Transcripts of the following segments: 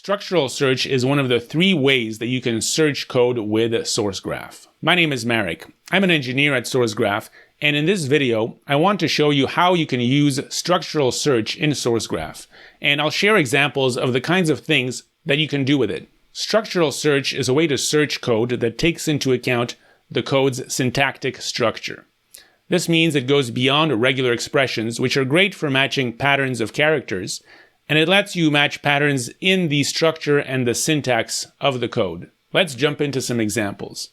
Structural search is one of the three ways that you can search code with SourceGraph. My name is Marek. I'm an engineer at SourceGraph, and in this video, I want to show you how you can use structural search in SourceGraph, and I'll share examples of the kinds of things that you can do with it. Structural search is a way to search code that takes into account the code's syntactic structure. This means it goes beyond regular expressions, which are great for matching patterns of characters, and it lets you match patterns in the structure and the syntax of the code. Let's jump into some examples.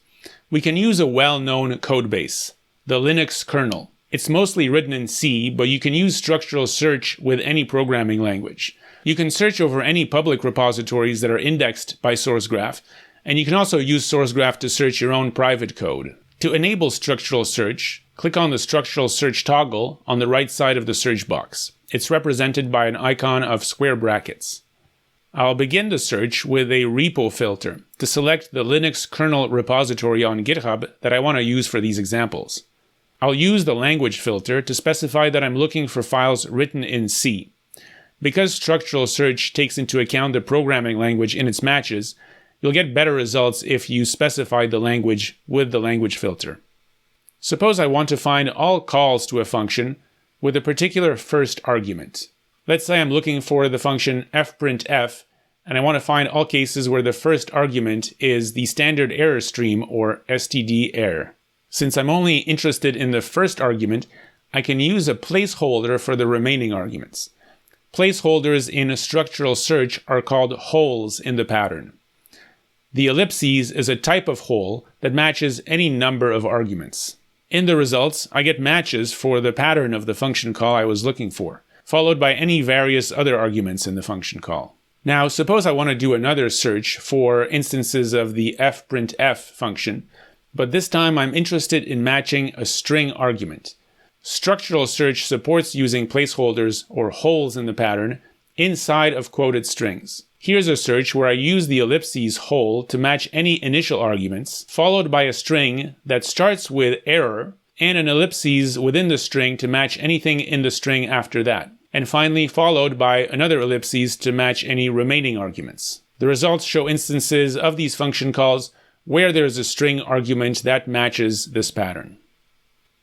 We can use a well-known code base, the Linux kernel. It's mostly written in C, but you can use structural search with any programming language. You can search over any public repositories that are indexed by SourceGraph, and you can also use SourceGraph to search your own private code. To enable structural search, click on the structural search toggle on the right side of the search box. It's represented by an icon of square brackets. I'll begin the search with a repo filter to select the Linux kernel repository on GitHub that I want to use for these examples. I'll use the language filter to specify that I'm looking for files written in C. Because structural search takes into account the programming language in its matches, you'll get better results if you specify the language with the language filter. Suppose I want to find all calls to a function with a particular first argument. Let's say I'm looking for the function fprintf, and I want to find all cases where the first argument is the standard error stream, or std error. Since I'm only interested in the first argument, I can use a placeholder for the remaining arguments. Placeholders in a structural search are called holes in the pattern. The ellipses is a type of hole that matches any number of arguments. In the results, I get matches for the pattern of the function call I was looking for, followed by any various other arguments in the function call. Now, suppose I want to do another search for instances of the fprintf function, but this time I'm interested in matching a string argument. Structural search supports using placeholders or holes in the pattern inside of quoted strings. Here's a search where I use the ellipses hole to match any initial arguments, followed by a string that starts with error, and an ellipses within the string to match anything in the string after that, and finally followed by another ellipses to match any remaining arguments. The results show instances of these function calls where there's a string argument that matches this pattern.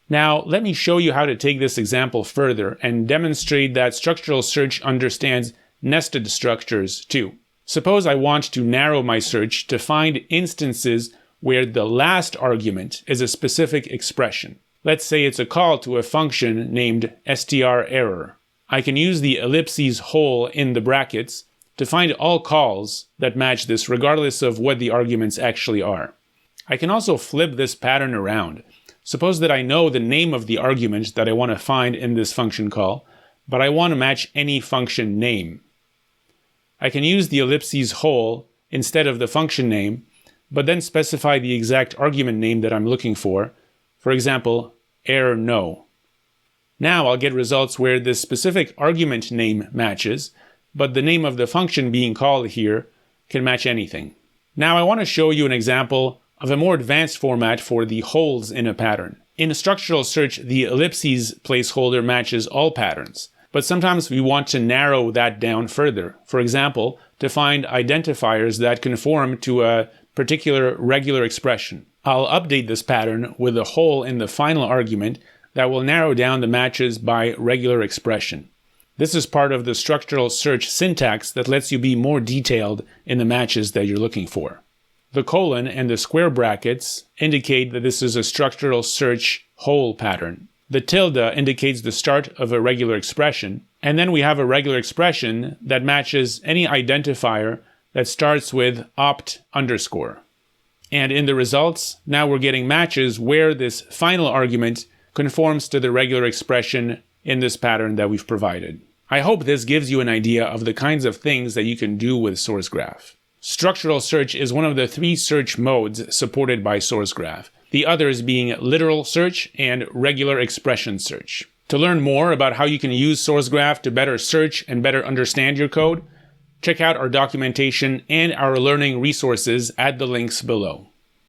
Now, let me show you how to take this example further and demonstrate that structural search understands nested structures too. Suppose I want to narrow my search to find instances where the last argument is a specific expression. Let's say it's a call to a function named strError. I can use the ellipses hole in the brackets to find all calls that match this regardless of what the arguments actually are. I can also flip this pattern around. Suppose that I know the name of the argument that I want to find in this function call, but I want to match any function name. I can use the ellipses hole instead of the function name, but then specify the exact argument name that I'm looking for example, error no. Now I'll get results where this specific argument name matches, but the name of the function being called here can match anything. Now I want to show you an example of a more advanced format for the holes in a pattern. In a structural search, the ellipses placeholder matches all patterns. But sometimes we want to narrow that down further. For example, to find identifiers that conform to a particular regular expression. I'll update this pattern with a hole in the final argument that will narrow down the matches by regular expression. This is part of the structural search syntax that lets you be more detailed in the matches that you're looking for. The colon and the square brackets indicate that this is a structural search hole pattern. The tilde indicates the start of a regular expression, and then we have a regular expression that matches any identifier that starts with opt_. And in the results, now we're getting matches where this final argument conforms to the regular expression in this pattern that we've provided. I hope this gives you an idea of the kinds of things that you can do with SourceGraph. Structural search is one of the three search modes supported by SourceGraph, the others being literal search and regular expression search. To learn more about how you can use SourceGraph to better search and better understand your code, check out our documentation and our learning resources at the links below.